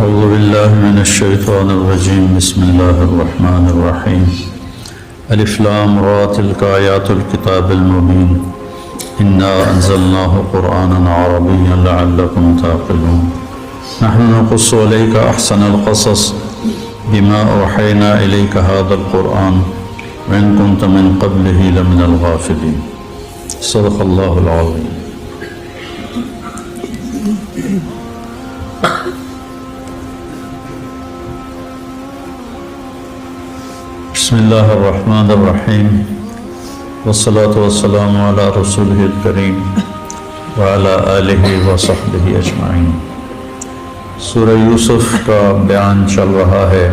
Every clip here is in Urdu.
أعوذ بالله من الشيطان الرجيم. بسم الله الرحمن الرحيم. ألف لام را تلك آيات الكتاب المبين إنا أنزلناه قرآنا عربيا لعلكم تعقلون. نحن نقص عليك أحسن القصص بما أوحينا إليك هذا القرآن وإن كنت من قبله لمن الغافلين. صدق الله العظيم. بسم الله الرحمن الرحيم والصلاة والسلام على رسوله الكريم وعلى آله وصحبه اجمعین. سورہ یوسف کا بیان چل رہا ہے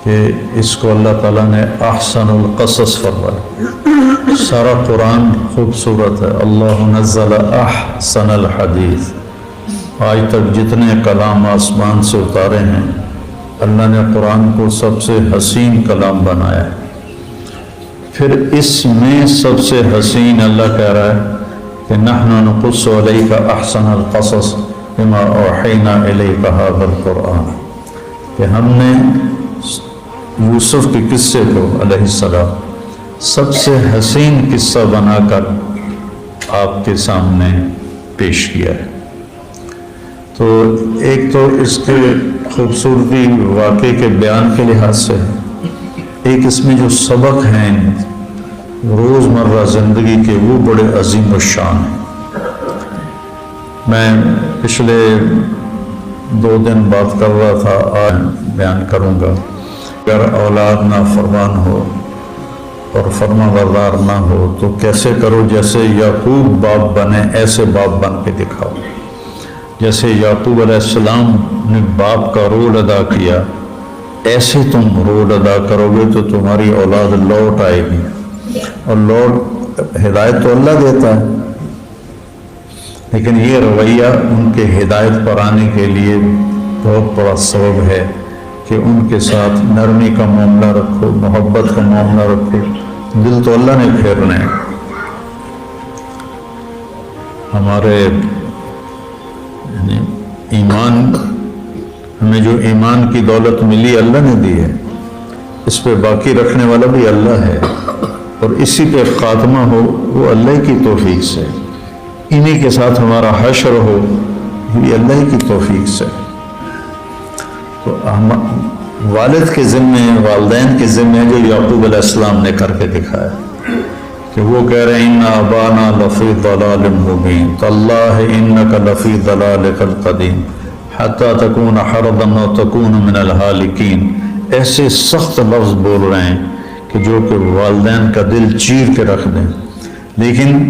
کہ اس کو اللہ تعالیٰ نے احسن القصص فرمایا. سارا قرآن خوبصورت ہے. اللہ نزل احسن الحدیث. آج تک جتنے کلام آسمان سے اتارے ہیں اللہ نے قرآن کو سب سے حسین کلام بنایا ہے. پھر اس میں سب سے حسین اللہ کہہ رہا ہے کہ نحن نقص علیک احسن القصص بما اوحینا الیک ھذا القرآن، کہ ہم نے یوسف کے قصے کو علیہ السلام سب سے حسین قصہ بنا کر آپ کے سامنے پیش کیا ہے. تو ایک تو اس کے خوبصورتی واقعے کے بیان کے لحاظ سے، ایک اس میں جو سبق ہیں روزمرہ زندگی کے وہ بڑے عظیم الشان ہیں. میں پچھلے 2 دن بات کر رہا تھا، آج بیان کروں گا. اگر اولاد نافرمان ہو اور فرما بردار نہ ہو تو کیسے کرو؟ جیسے یعقوب باپ بنے ایسے باپ بن کے دکھاؤ. جیسے یعقوب علیہ السلام نے باپ کا رول ادا کیا ایسے تم رول ادا کرو گے تو تمہاری اولاد لوٹ آئے گی. اور لوٹ ہدایت تو اللہ دیتا ہے، لیکن یہ رویہ ان کے ہدایت پر آنے کے لیے بہت بڑا سبب ہے کہ ان کے ساتھ نرمی کا معاملہ رکھو، محبت کا معاملہ رکھو. دل تو اللہ نے پھیرنے ہیں. ہمارے ایمان، ہمیں جو ایمان کی دولت ملی اللہ نے دی ہے، اس پہ باقی رکھنے والا بھی اللہ ہے، اور اسی پہ خاتمہ ہو وہ اللہ کی توفیق سے. انہی کے ساتھ ہمارا حشر ہو یہ اللہ کی توفیق سے. تو والد کے ذمے، والدین کے ذمے جو یعقوب علیہ السلام نے کر کے دکھایا کہ وہ کہہ رہے ہیں ان ابانا لفی ضلال مبین تاللہ انک لفی ضلالک القدیم حتی تکون حرضا و تکون من الہالکین. ایسے سخت لفظ بول رہے ہیں کہ جو کہ والدین کا دل چیر کے رکھ دیں. لیکن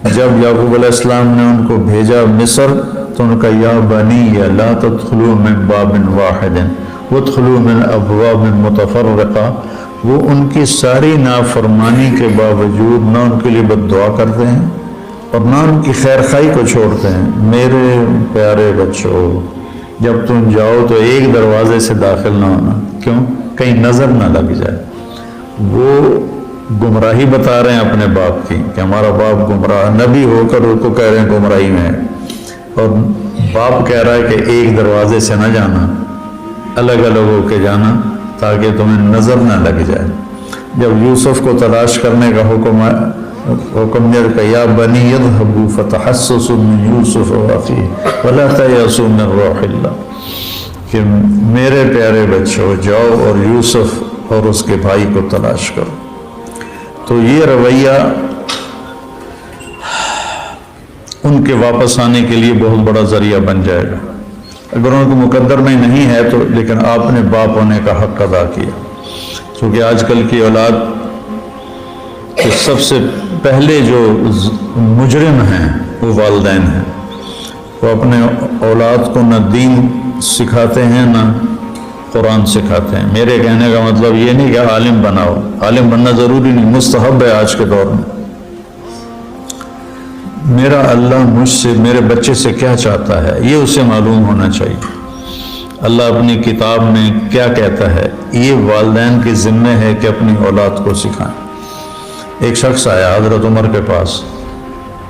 جب یعقوب علیہ السلام نے ان کو بھیجا مصر تو ان کا یا بنی لا تدخلوا من باب واحد وادخلوا من ابواب متفرقہ، وہ ان کی ساری نافرمانی کے باوجود نہ ان کے لیے بد دعا کرتے ہیں اور نہ ان کی خیر خواہی کو چھوڑتے ہیں. میرے پیارے بچوں، جب تم جاؤ تو ایک دروازے سے داخل نہ ہونا. کیوں؟ کہیں نظر نہ لگ جائے. وہ گمراہی بتا رہے ہیں اپنے باپ کی کہ ہمارا باپ گمراہ، نبی ہو کر ان کو کہہ رہے ہیں گمراہی میں ہے، اور باپ کہہ رہا ہے کہ ایک دروازے سے نہ جانا، الگ الگ ہو کے جانا تاکہ تمہیں نظر نہ لگ جائے. جب یوسف کو تلاش کرنے کا حکم دیا کہ یا بنی اذهبوا فتحسسوا من یوسف واخیہ ولا تیأسوا من روح اللہ، کہ میرے پیارے بچوں جاؤ اور یوسف اور اس کے بھائی کو تلاش کرو. تو یہ رویہ ان کے واپس آنے کے لیے بہت بڑا ذریعہ بن جائے گا. اگر ان کو مقدر میں نہیں ہے تو، لیکن آپ نے باپ ہونے کا حق ادا کیا. کیونکہ آج کل کی اولاد کے سب سے پہلے جو مجرم ہیں وہ والدین ہیں. وہ اپنے اولاد کو نہ دین سکھاتے ہیں نہ قرآن سکھاتے ہیں. میرے کہنے کا مطلب یہ نہیں کہ عالم بناؤ، عالم بننا ضروری نہیں، مستحب ہے آج کے دور میں. میرا اللہ مجھ سے، میرے بچے سے کیا چاہتا ہے یہ اسے معلوم ہونا چاہیے. اللہ اپنی کتاب میں کیا کہتا ہے یہ والدین کے ذمہ ہے کہ اپنی اولاد کو سکھائیں. ایک شخص آیا حضرت عمر کے پاس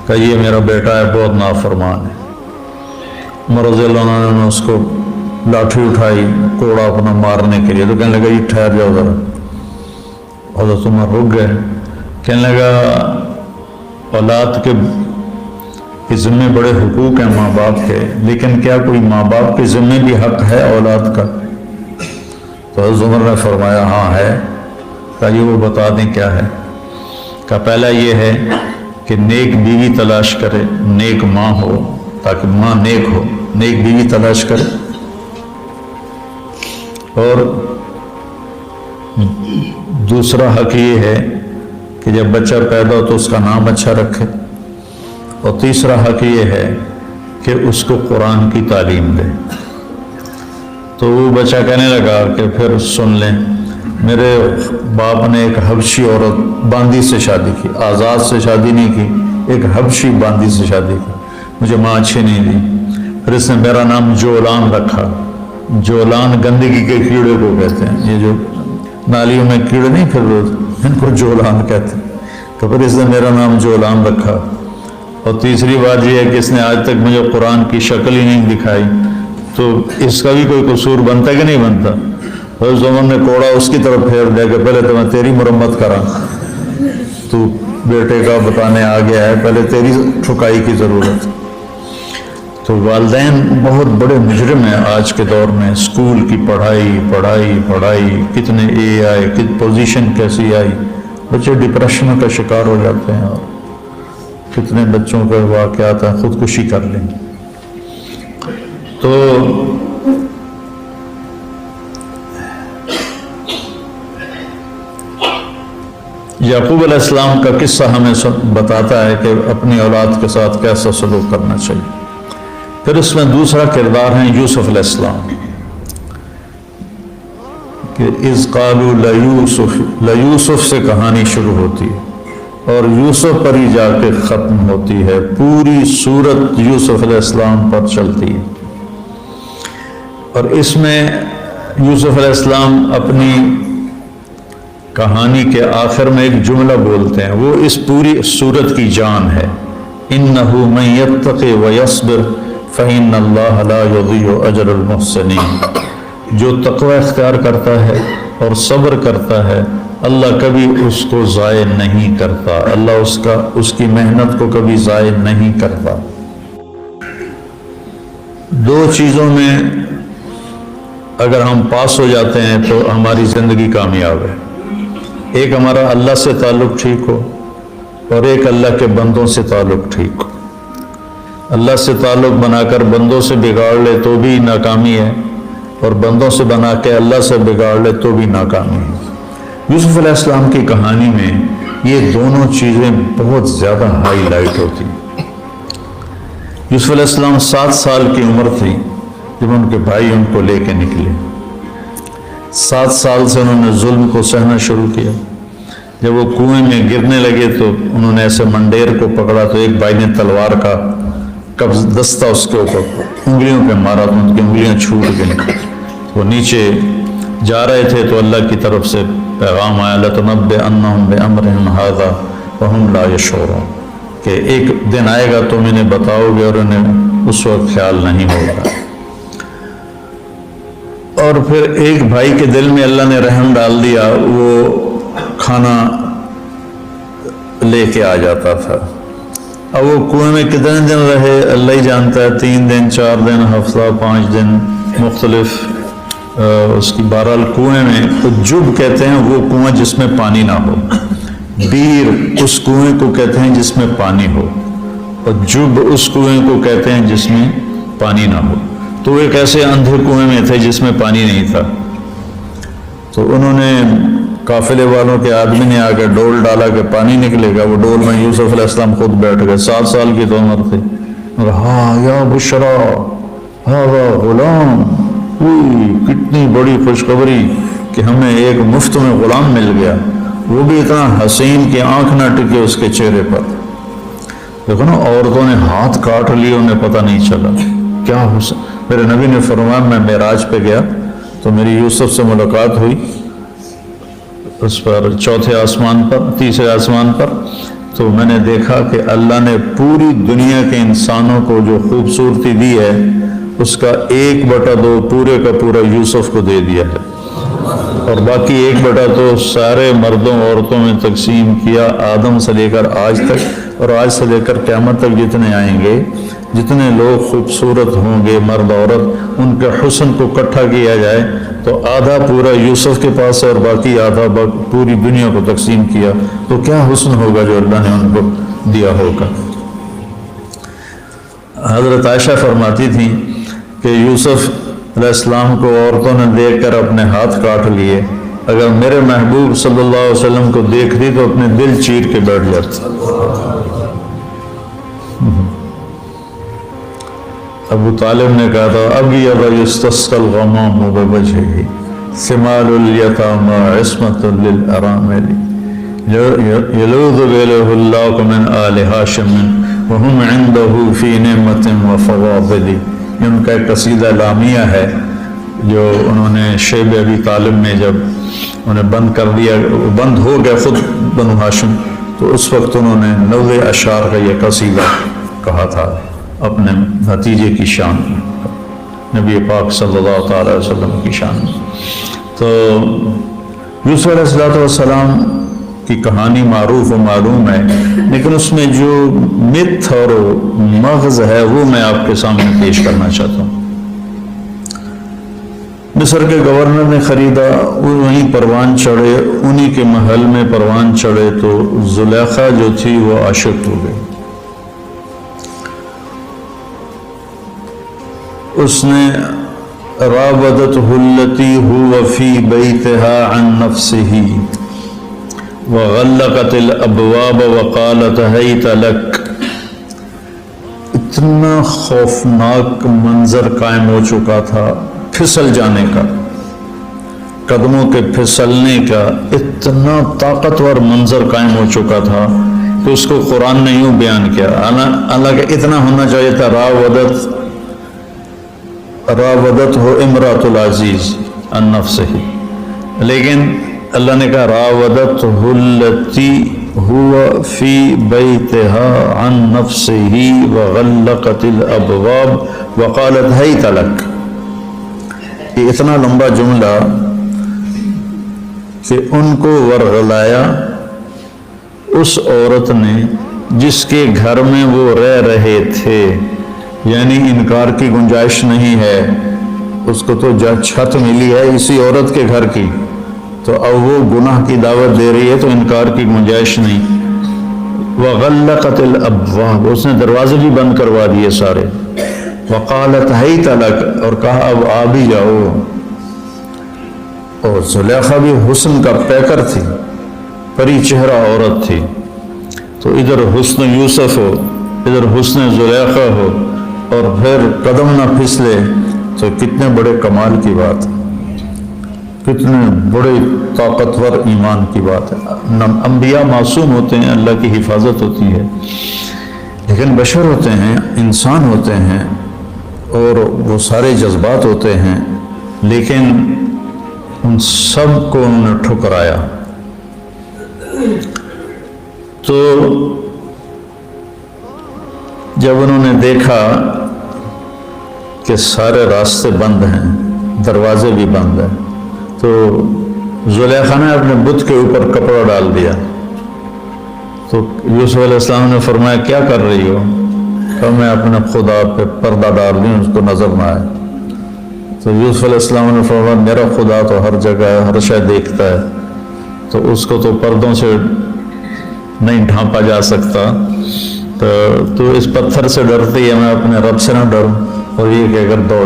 کہ یہ میرا بیٹا ہے بہت نافرمان ہے. عمر رضی اللہ عنہ نے اس کو لاٹھی اٹھائی کوڑا اپنا مارنے کے لیے، تو کہنے لگا یہ ٹھہر جاؤ ذرا، حضرت عمر رک گئے، کہنے لگا اولاد کے ذمے بڑے حقوق ہیں ماں باپ کے، لیکن کیا کوئی ماں باپ کے ذمے بھی حق ہے اولاد کا؟ تو حضرت عمر نے فرمایا ہاں ہے۔ کہا یہ وہ بتا دیں کیا ہے؟ کہا پہلا یہ ہے کہ نیک بیوی تلاش کرے، نیک ماں ہو تاکہ ماں نیک ہو، نیک بیوی تلاش کرے، اور دوسرا حق یہ ہے کہ جب بچہ پیدا ہو تو اس کا نام اچھا رکھے، اور تیسرا حق یہ ہے کہ اس کو قرآن کی تعلیم دے۔ تو وہ بچہ کہنے لگا کہ پھر سن لیں، میرے باپ نے ایک حبشی عورت باندی سے شادی کی، آزاد سے شادی نہیں کی، ایک حبشی باندی سے شادی کی، مجھے ماں اچھی نہیں دی، پھر اس نے میرا نام جولان رکھا۔ جولان گندگی کے کیڑے کو کہتے ہیں، یہ جو نالیوں میں کیڑے نہیں پھر ان کو جولان کہتے ہیں، تو پھر اس نے میرا نام جولان رکھا۔ اور تیسری بات یہ ہے کہ اس نے آج تک مجھے قرآن کی شکل ہی نہیں دکھائی، تو اس کا بھی کوئی قصور بنتا کہ نہیں بنتا؟ حضرت عمر نے کوڑا اس کی طرف پھیر دیا کہ پہلے تو میں تیری مرمت کراں، تو بیٹے کا بتانے آ گیا ہے، پہلے تیری ٹھکائی کی ضرورت۔ تو والدین بہت بڑے مجرم ہیں آج کے دور میں، اسکول کی پڑھائی پڑھائی پڑھائی، کتنے اے آئے، کتنی پوزیشن کیسی آئی، بچے ڈپریشن کا شکار ہو جاتے ہیں، اور کتنے بچوں کے واقعات ہیں خودکشی کر لیں۔ تو یعقوب علیہ السلام کا قصہ ہمیں بتاتا ہے کہ اپنی اولاد کے ساتھ کیسا سلوک کرنا چاہیے۔ پھر اس میں دوسرا کردار ہے یوسف علیہ السلام، کہ اذ قالوا لیوسف سے کہانی شروع ہوتی ہے اور یوسف پر ہی جا کے ختم ہوتی ہے، پوری سورت یوسف علیہ السلام پر چلتی ہے۔ اور اس میں یوسف علیہ السلام اپنی کہانی کے آخر میں ایک جملہ بولتے ہیں، وہ اس پوری سورت کی جان ہے، اِنَّهُ مَن يَتَّقِ وَيَصْبِرْ فَإِنَّ اللَّهَ لَا يُضِيعُ أَجْرَ الْمُحْسِنِينَ۔ جو تقوی اختیار کرتا ہے اور صبر کرتا ہے، اللہ کبھی اس کو ضائع نہیں کرتا، اللہ اس کی محنت کو کبھی ضائع نہیں کرتا۔ دو چیزوں میں اگر ہم پاس ہو جاتے ہیں تو ہماری زندگی کامیاب ہے، ایک ہمارا اللہ سے تعلق ٹھیک ہو اور ایک اللہ کے بندوں سے تعلق ٹھیک ہو۔ اللہ سے تعلق بنا کر بندوں سے بگاڑ لے تو بھی ناکامی ہے، اور بندوں سے بنا کے اللہ سے بگاڑ لے تو بھی ناکامی ہے۔ یوسف علیہ السلام کی کہانی میں یہ دونوں چیزیں بہت زیادہ ہائی لائٹ ہوتی ہیں۔ یوسف علیہ السلام 7 سال کی عمر تھی جب ان کے بھائی ان کو لے کے نکلے۔ 7 سال سے انہوں نے ظلم کو سہنا شروع کیا۔ جب وہ کنویں میں گرنے لگے تو انہوں نے ایسے منڈیر کو پکڑا تو ایک بھائی نے تلوار کا قبض دستہ اس کے اوپر انگلیوں پہ مارا تو ان کی انگلیاں چھوٹ گئیں۔ وہ نیچے جا رہے تھے تو اللہ کی طرف سے پیغام آیا، لَتُنَبِّئَنَّهُم بِأَمْرِهِمْ هَٰذَا وَهُمْ لَا يَشْعُرُونَ، کہ ایک دن آئے گا تم انہیں بتاؤ گے اور انہیں اس وقت خیال نہیں ہوگا۔ اور پھر ایک بھائی کے دل میں اللہ نے رحم ڈال دیا، وہ کھانا لے کے آ جاتا تھا۔ اب وہ کنویں میں کتنے دن رہے اللہ ہی جانتا ہے، 3 دن 4 دن ہفتہ 5 دن مختلف اس کی بہرحال کنویں میں جب کہتے ہیں وہ کنواں جس میں پانی نہ ہو، بیر اس کنویں کو کہتے ہیں جس میں پانی ہو، اور جب اس کنویں کو کہتے ہیں جس میں پانی نہ ہو۔ تو وہ ایک ایسے اندھے کنویں میں تھے جس میں پانی نہیں تھا۔ تو انہوں نے قافلے والوں کے آدمی نے آ کے ڈول ڈالا کہ پانی نکلے گا، وہ ڈول میں یوسف علیہ السلام خود بیٹھ گئے، 7 سال کی تو عمر تھی۔ ہاں یا بشرا ہاں غلام، کتنی بڑی خوشخبری کہ ہمیں ایک مفت میں غلام مل گیا، وہ بھی اتنا حسین کہ آنکھ نہ ٹکے اس کے چہرے پر۔ دیکھو نا، عورتوں نے ہاتھ کاٹ لیے، انہیں پتہ نہیں چلا کیا حسن۔ میرے نبی نے فرمایا میں معراج پہ گیا تو میری یوسف سے ملاقات ہوئی، اس پر 4تھے آسمان پر 3رے آسمان پر، تو میں نے دیکھا کہ اللہ نے پوری دنیا کے انسانوں کو جو خوبصورتی دی ہے اس کا 1/2 پورے کا پورا یوسف کو دے دیا ہے، اور باقی 1/2 سارے مردوں عورتوں میں تقسیم کیا، آدم سے لے کر آج تک، اور آج سے لے کر قیامت تک جتنے آئیں گے، جتنے لوگ خوبصورت ہوں گے مرد عورت، ان کے حسن کو اکٹھا کیا جائے تو آدھا پورا یوسف کے پاس ہے اور باقی آدھا پوری دنیا کو تقسیم کیا، تو کیا حسن ہوگا جو اللہ نے ان کو دیا ہوگا۔ حضرت عائشہ فرماتی تھیں کہ یوسف علیہ السلام کو عورتوں نے دیکھ کر اپنے ہاتھ کاٹ لیے، اگر میرے محبوب صلی اللہ علیہ وسلم کو دیکھتی تو اپنے دل چیر کے بیٹھ جاتی۔ ابو طالب نے کہا تھا ابیض یستسقی الغمام بوجہہ ثمال الیتامی عصمۃ للارامل یلوذ بہ اللہ من آل ہاشم وہم عندہ فی نعمت وفضائل۔ یہ ان کا ایک قصیدہ لامیہ ہے جو انہوں نے شیب ابی طالب میں جب انہیں بند کر دیا، بند ہو گیا خود بنو ہاشم، تو اس وقت انہوں نے 90 اشعار کا یہ قصیدہ کہا تھا اپنے بھتیجے کی شان، نبی پاک صلی اللہ تعالی علیہ وسلم کی شان۔ تو یوسف علیہ السلام کی کہانی معروف و معلوم ہے، لیکن اس میں جو متھ اور مغز ہے وہ میں آپ کے سامنے پیش کرنا چاہتا ہوں۔ مصر کے گورنر نے خریدا، وہیں پروان چڑھے، انہی کے محل میں پروان چڑھے تو زلیخا جو تھی وہ عاشق ہو گئی۔ اس نے راودته التي هو في بيتها عن نفسه وغلقت الابواب وقالت هيت لك۔ اتنا خوفناک منظر قائم ہو چکا تھا، پھسل جانے کا، قدموں کے پھسلنے کا اتنا طاقتور منظر قائم ہو چکا تھا کہ اس کو قرآن نے یوں بیان کیا، حالانکہ اتنا ہونا چاہیے تھا راودت ہو امراۃ العزیز عن نفسہ، لیکن اللہ نے کہا راودت التی ہوا فی بیتہا عن نفسہ وغلقت الابواب وقالت ہیت لک۔ یہ اتنا لمبا جملہ کہ ان کو ورغلایا اس عورت نے جس کے گھر میں وہ رہ رہے تھے، یعنی انکار کی گنجائش نہیں ہے، اس کو تو چھت ملی ہے اسی عورت کے گھر کی، تو اب وہ گناہ کی دعوت دے رہی ہے تو انکار کی گنجائش نہیں۔ وغلقت الابواب، اس نے دروازے بھی بند کروا دیے سارے۔ وقالت ہیت لک، اور کہا اب آ بھی جاؤ۔ اور زلیخا بھی حسن کا پیکر تھی، پری چہرہ عورت تھی، تو ادھر حسن یوسف ہو، ادھر حسن زلیخا ہو، اور پھر قدم نہ پھسلے، تو کتنے بڑے کمال کی بات ہے، کتنے بڑے طاقتور ایمان کی بات ہے۔ انبیاء معصوم ہوتے ہیں، اللہ کی حفاظت ہوتی ہے، لیکن بشر ہوتے ہیں، انسان ہوتے ہیں، اور وہ سارے جذبات ہوتے ہیں، لیکن ان سب کو انہوں نے ٹھکرایا۔ تو جب انہوں نے دیکھا کہ سارے راستے بند ہیں، دروازے بھی بند ہیں، تو زلیخا نے اپنے بت کے اوپر کپڑا ڈال دیا۔ تو یوسف علیہ السلام نے فرمایا کیا کر رہی ہو؟ کہ میں اپنے خدا پہ پردہ ڈال دوں اس کو نظر نہ آئے۔ تو یوسف علیہ السلام نے فرمایا میرا خدا تو ہر جگہ ہے، ہر شے دیکھتا ہے، تو اس کو تو پردوں سے نہیں ڈھانپا جا سکتا، تو اس پتھر سے ڈرتی ہے، میں اپنے رب سے نہ ڈروں۔ اور یہ کہ اگر دوڑ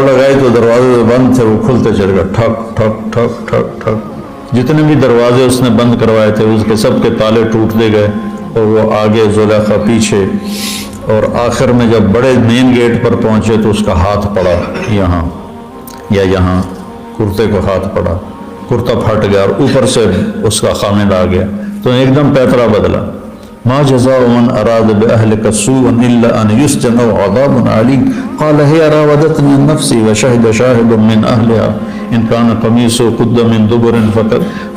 لگائی تو دروازے بند تھے، وہ کھلتے چلے گئے، ٹھک ٹھک ٹھک ٹھک ٹھک، جتنے بھی دروازے اس نے بند کروائے تھے اس کے سب کے تالے ٹوٹتے گئے، اور وہ آگے زلیخا پیچھے، اور آخر میں جب بڑے مین گیٹ پر پہنچے تو اس کا ہاتھ پڑا یہاں یا یہاں، کرتے کو ہاتھ پڑا، کرتا پھٹ گیا، اور اوپر سے اس کا خامد آ گیا، تو ایک دم پیترا بدلا۔ ما جزاء من اراد باهلك سوءا الا ان يسجن او عذاب عليم قال هي راودتني عن نفسي وشهد شاهد من اهلها ان كان قميصه قد من دبر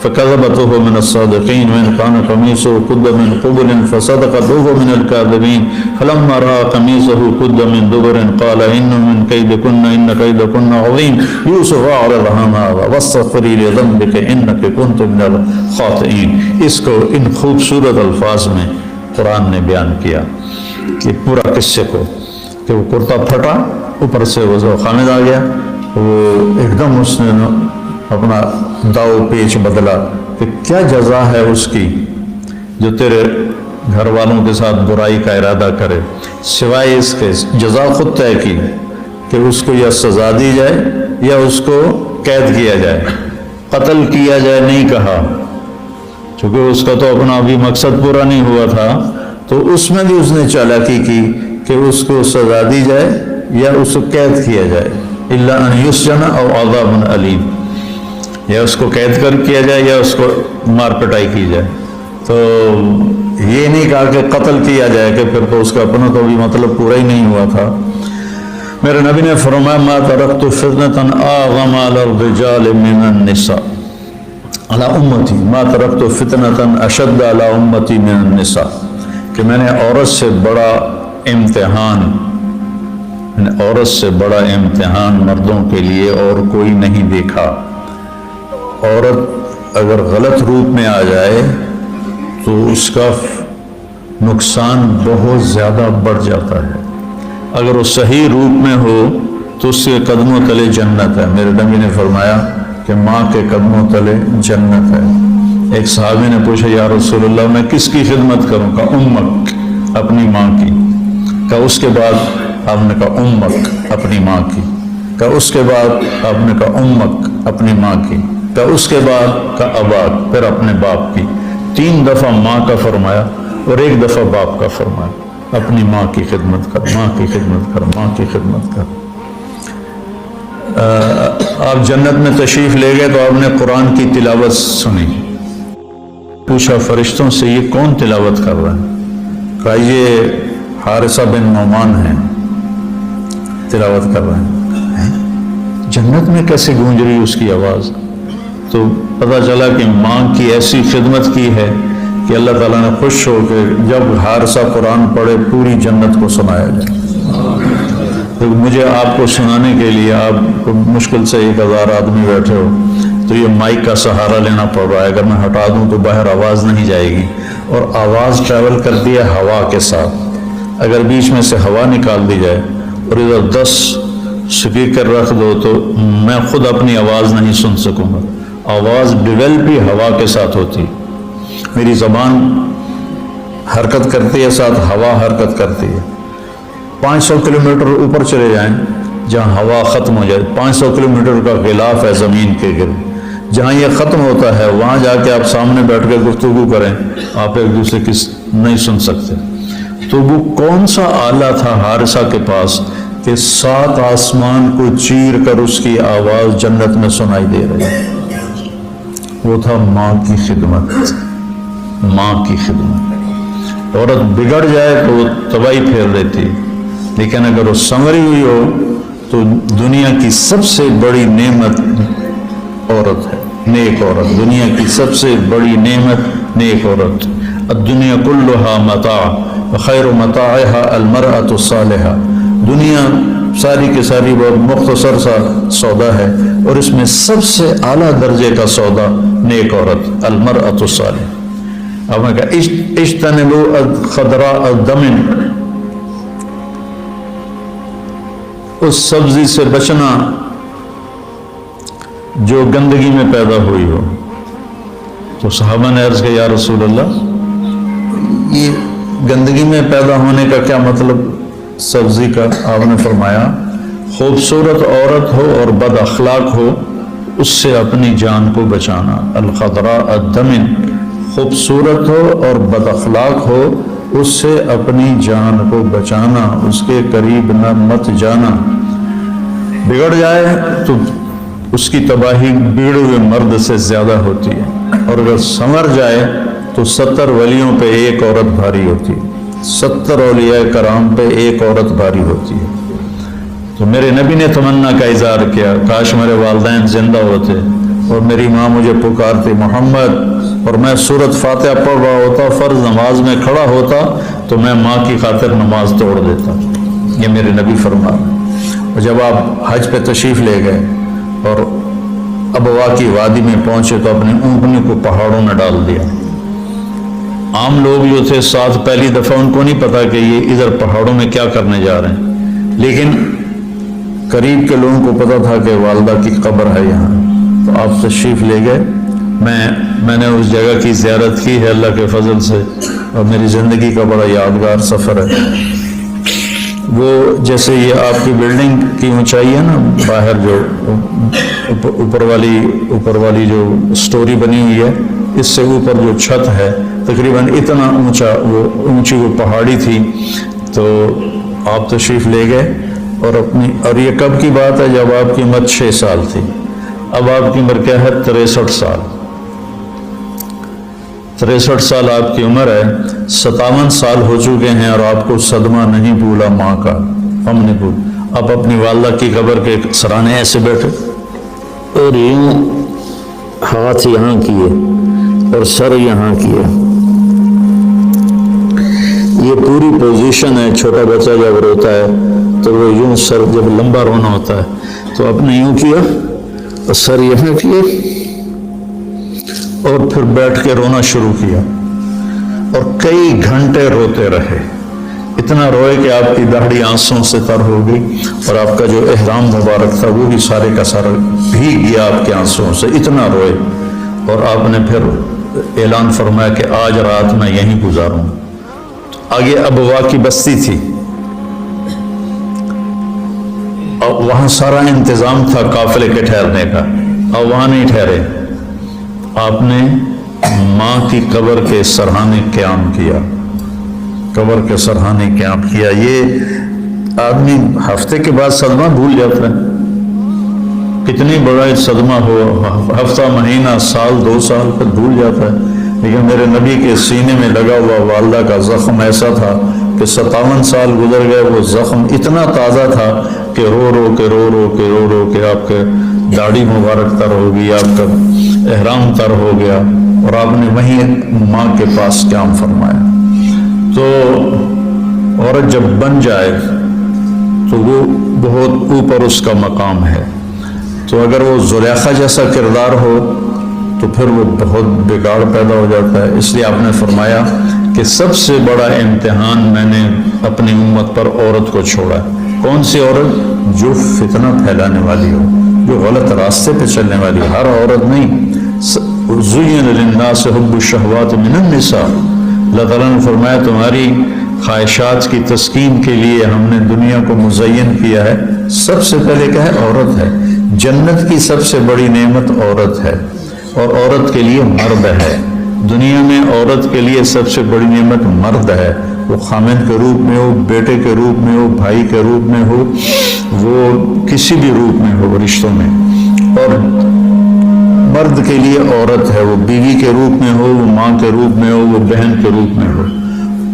فكذبته من الصادقين وإن كان قميصه قد من قبل فصدقته من الكاذبين فلما رأى قميصه قد من دبر قال إن من كيدكن إن كيدكن عظيم يوسف أعرض عن هذا واستغفري لذنبك إنك كنت من الخاطئين. اس کو ان خوبصورت الفاظ میں قرآن نے بیان کیا کہ پورا قصے کو کہ وہ کرتا پھٹا، اوپر سے وہ خامد آ گیا، وہ ایک دم اس نے اپنا داؤ پیچ بدلا کہ کیا جزا ہے اس کی جو تیرے گھر والوں کے ساتھ برائی کا ارادہ کرے، سوائے اس کے جزا خود طے کی کہ اس کو یا سزا دی جائے یا اس کو قید کیا جائے، قتل کیا جائے نہیں کہا، چونکہ اس کا تو اپنا ابھی مقصد پورا نہیں ہوا تھا، تو اس میں بھی اس نے چالاکی کی کہ اس کو سزا دی جائے یا اس کو قید کیا جائے، الا ان یسجن او عذاب علیم، یا اس کو قید کر کیا جائے یا اس کو مار پٹائی کی جائے. تو یہ نہیں کہا کہ قتل کیا جائے کہ پھر تو اس کا اپنا تو بھی مطلب پورا ہی نہیں ہوا تھا. میرے نبی نے فرمایا ما ترکت فتنة اعظم علی الرجال من النساء علی امتی ما ترکت فتنة اشد علی امتی من النساء، کہ میں نے عورت سے بڑا امتحان مردوں کے لیے اور کوئی نہیں دیکھا. عورت اگر غلط روپ میں آ جائے تو اس کا نقصان بہت زیادہ بڑھ جاتا ہے، اگر وہ صحیح روپ میں ہو تو اس کے قدموں تلے جنت ہے. میرے نبی نے فرمایا کہ ماں کے قدموں تلے جنت ہے. ایک صحابی نے پوچھا یا رسول اللہ میں کس کی خدمت کروں؟ کہا امک، اپنی ماں کی. کہا اس کے بعد؟ آپ نے کہا امک، اپنی ماں کی. کہا اس کے بعد؟ آپ نے کہا امک، اپنی ماں کی. کہا اس کے بعد؟ کہا اباک، پھر اپنے باپ کی. 3 دفعہ ماں کا فرمایا اور 1 دفعہ باپ کا فرمایا. اپنی ماں کی خدمت کر، ماں کی خدمت کر، ماں کی خدمت کر. آپ جنت میں تشریف لے گئے تو آپ نے قرآن کی تلاوت سنی. پوچھا فرشتوں سے یہ کون تلاوت کر رہا ہے؟ کہا یہ حارثہ بن نعمان ہیں، تلاوت کر رہے ہیں. جنت میں کیسے گونج رہی اس کی آواز؟ تو پتہ چلا کہ ماں کی ایسی خدمت کی ہے کہ اللہ تعالیٰ نے خوش ہو کے جب حارثہ قرآن پڑھے پوری جنت کو سنایا جائے. تو مجھے آپ کو سنانے کے لیے آپ کو مشکل سے 1000 آدمی بیٹھے ہو تو یہ مائک کا سہارا لینا پڑ رہا ہے. اگر میں ہٹا دوں تو باہر آواز نہیں جائے گی، اور آواز ٹریول کرتی ہے ہوا کے ساتھ. اگر بیچ میں سے ہوا نکال دی جائے اور ادھر 10 سپیکر رکھ دو تو میں خود اپنی آواز نہیں سن سکوں گا. آواز ڈیولپ ہی ہوا کے ساتھ ہوتی. میری زبان حرکت کرتی ہے، ساتھ ہوا حرکت کرتی ہے. 500 کلومیٹر اوپر چلے جائیں جہاں ہوا ختم ہو جائے، 500 کلومیٹر کا غلاف ہے زمین کے گرد، جہاں یہ ختم ہوتا ہے وہاں جا کے آپ سامنے بیٹھ کے گفتگو کریں، آپ ایک دوسرے کی نہیں سن سکتے. تو وہ کون سا آلہ تھا حارثہ کے پاس کہ 7 آسمان کو چیر کر اس کی آواز جنت میں سنائی دے رہی ہے؟ وہ تھا ماں کی خدمت. ماں کی خدمت. عورت بگڑ جائے تو وہ تباہی پھیر دیتی، لیکن اگر وہ سنوری ہوئی ہو تو دنیا کی سب سے بڑی نعمت عورت ہے، نیک عورت. دنیا کی سب سے بڑی نعمت نیک عورت. الدنیا کلھا متاع وخیر متاعها المرأة الصالحة. دنیا ساری کی ساری بہت مختصر سا سودا ہے، اور اس میں سب سے اعلیٰ درجے کا سودا نیک عورت، المرأة الصالحة. اب میں کہا اجتنبوا خضراء الدمن، اس سبزی سے بچنا جو گندگی میں پیدا ہوئی ہو. تو صحابہ نے عرض کیا یا رسول اللہ یہ گندگی میں پیدا ہونے کا کیا مطلب سبزی کا؟ آپ نے فرمایا خوبصورت عورت ہو اور بد اخلاق ہو اس سے اپنی جان کو بچانا. الخضراء الدمن، خوبصورت ہو اور بد اخلاق ہو اس سے اپنی جان کو بچانا، اس کے قریب نہ مت جانا. بگڑ جائے تو اس کی تباہی بگڑے ہوئے مرد سے زیادہ ہوتی ہے، اور اگر سنور جائے تو 70 ولیوں پہ ایک عورت بھاری ہوتی ہے. 70 اولیاء کرام پہ ایک عورت بھاری ہوتی ہے. تو میرے نبی نے تمنا کا اظہار کیا کاش میرے والدین زندہ ہوتے اور میری ماں مجھے پکارتی محمد، اور میں سورۃ فاتحہ پڑھ رہا ہوتا، فرض نماز میں کھڑا ہوتا تو میں ماں کی خاطر نماز توڑ دیتا۔ یہ میرے نبی فرما رہے ہیں۔ اور جب آپ حج پہ تشریف لے گئے اور ابوا کی وادی میں پہنچے تو اپنی اونٹنی کو پہاڑوں میں ڈال دیا۔ عام لوگ جو تھے ساتھ پہلی دفعہ ان کو نہیں پتا کہ یہ ادھر پہاڑوں میں کیا کرنے جا رہے ہیں، لیکن قریب کے لوگوں کو پتا تھا کہ والدہ کی قبر ہے یہاں، تو آپ تشریف لے گئے۔ میں نے اس جگہ کی زیارت کی ہے اللہ کے فضل سے، اور میری زندگی کا بڑا یادگار سفر ہے۔ وہ جیسے یہ آپ کی بلڈنگ کی اونچائی ہے نا، باہر جو اوپر والی جو سٹوری بنی ہوئی ہے، اس سے اوپر جو چھت ہے تقریباً اتنا اونچی وہ پہاڑی تھی۔ تو آپ تشریف لے گئے اور یہ کب کی بات ہے؟ جب آپ کی عمر 6 سال تھی۔ اب آپ کی عمر کیا ہے؟ 63 سال۔ 63 سال آپ کی عمر ہے، 57 سال ہو چکے ہیں اور آپ کو صدمہ نہیں بھولا ماں کا، ہم نے بھول۔ آپ اپنی والدہ کی قبر کے سرانے ایسے بیٹھے اور یوں ہاتھ یہاں کیے اور سر یہاں کیے، یہ پوری پوزیشن ہے۔ چھوٹا بچہ جب روتا ہے تو وہ یوں سر، جب لمبا رونا ہوتا ہے تو آپ نے یوں کیا اور سر یہاں کیا اور پھر بیٹھ کے رونا شروع کیا اور کئی گھنٹے روتے رہے، اتنا روئے کہ آپ کی داڑھی آنسوں سے تر ہو گئی اور آپ کا جو احرام مبارک تھا وہ بھی سارے کا سارا بھیگ گیا آپ کے آنسوں سے، اتنا روئے۔ اور آپ نے پھر اعلان فرمایا کہ آج رات میں یہیں گزاروں۔ آگے ابوا کی بستی تھی اور وہاں سارا انتظام تھا قافلے کے ٹھہرنے کا، اور وہاں نہیں ٹھہرے، آپ نے ماں کی قبر کے سرحانے قیام کیا، قبر کے سرحانے قیام کیا۔ یہ آدمی ہفتے کے بعد صدمہ بھول جاتا ہے، کتنی بڑا صدمہ ہو، ہفتہ، مہینہ، سال، 2 سال پھر بھول جاتا ہے۔ لیکن میرے نبی کے سینے میں لگا ہوا والدہ کا زخم ایسا تھا کہ 57 سال گزر گئے، وہ زخم اتنا تازہ تھا کہ رو رو کے آپ کے داڑھی مبارک تر ہو گئی، آپ کا احرام تر ہو گیا، اور آپ نے وہیں ماں کے پاس قیام فرمایا۔ تو عورت جب بن جائے تو وہ بہت اوپر اس کا مقام ہے، تو اگر وہ زلیخا جیسا کردار ہو تو پھر وہ بہت بگاڑ پیدا ہو جاتا ہے۔ اس لیے آپ نے فرمایا کہ سب سے بڑا امتحان میں نے اپنی امت پر عورت کو چھوڑا ہے۔ کون سی عورت؟ جو فتنہ پھیلانے والی ہو، جو غلط راستے پہ چلنے والی ہو، ہر عورت نہیں۔ زُيِّنَ لِلنَّاسِ حُبُّ الشَّهَوَاتِ مِنَ النِّسَاءِ، اللہ تعالیٰ نے فرمایا تمہاری خواہشات کی تسکین کے لیے ہم نے دنیا کو مزین کیا ہے۔ سب سے پہلے کیا ہے؟ عورت ہے۔ جنت کی سب سے بڑی نعمت عورت ہے، اور عورت کے لیے مرد ہے۔ دنیا میں عورت کے لیے سب سے بڑی نعمت مرد ہے، وہ خامند کے روپ میں ہو، بیٹے کے روپ میں ہو، بھائی کے روپ میں ہو، وہ کسی بھی روپ میں ہو رشتوں میں۔ اور مرد کے لیے عورت ہے، وہ بیوی کے روپ میں ہو، وہ ماں کے روپ میں ہو، وہ بہن کے روپ میں ہو۔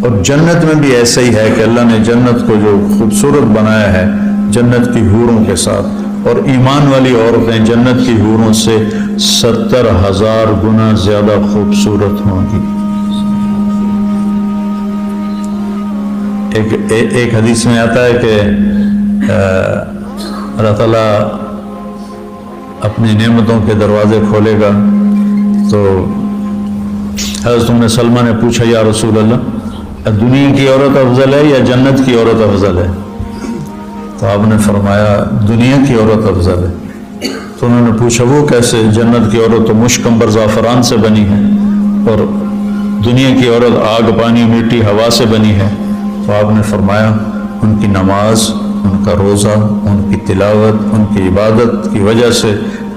اور جنت میں بھی ایسا ہی ہے کہ اللہ نے جنت کو جو خوبصورت بنایا ہے جنت کی حوروں کے ساتھ، اور ایمان والی عورتیں جنت کی حوروں سے 70,000 گنا زیادہ خوبصورت ہوں گی۔ ایک حدیث میں آتا ہے کہ اللہ تعالیٰ اپنی نعمتوں کے دروازے کھولے گا، تو حضرت ام سلمہ نے پوچھا یا رسول اللہ، دنیا کی عورت افضل ہے یا جنت کی عورت افضل ہے؟ تو آپ نے فرمایا دنیا کی عورت افضل ہے۔ تو انہوں نے پوچھا وہ کیسے؟ جنت کی عورت تو مشک عنبر زعفران سے بنی ہے، اور دنیا کی عورت آگ، پانی، مٹی، ہوا سے بنی ہے۔ تو آپ نے فرمایا ان کی نماز، ان کا روزہ، ان کی تلاوت، ان کی عبادت کی وجہ سے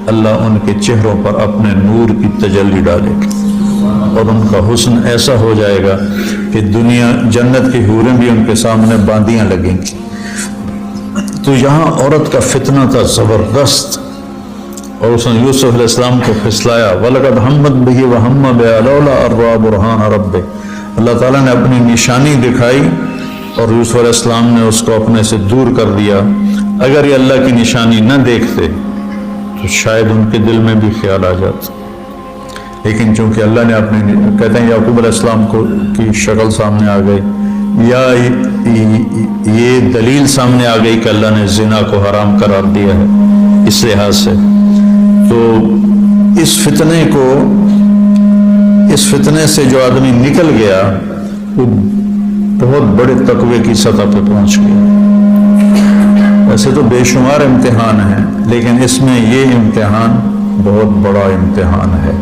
اللہ ان کے چہروں پر اپنے نور کی تجلی ڈالے گا، اور ان کا حسن ایسا ہو جائے گا کہ دنیا، جنت کی حوریں بھی ان کے سامنے باندیاں لگیں گی۔ تو یہاں عورت کا فتنہ تھا زبردست، اور اس نے یوسف علیہ السلام کو پھسلایا، وَلَقَدْ هَمَّتْ بِهِ وَهَمَّ بِهَا لَوْلَا أَن رَأَىٰ بُرْهَانَ رَبِّهِ۔ اللہ تعالیٰ نے اپنی نشانی دکھائی اور یوسف علیہ السلام نے اس کو اپنے سے دور کر دیا۔ اگر یہ اللہ کی نشانی نہ دیکھتے تو شاید ان کے دل میں بھی خیال آ جاتا، لیکن چونکہ اللہ نے اپنے کہتے ہیں یعقوب علیہ السلام کو کی شکل سامنے آ گئی، یا یہ دلیل سامنے آ گئی کہ اللہ نے زنا کو حرام قرار دیا ہے اس لحاظ سے، تو اس فتنے سے جو آدمی نکل گیا وہ بہت بڑے تقوی کی سطح پہ پہنچ گیا۔ ویسے تو بے شمار امتحان ہیں، لیکن اس میں یہ امتحان بہت بڑا امتحان ہے۔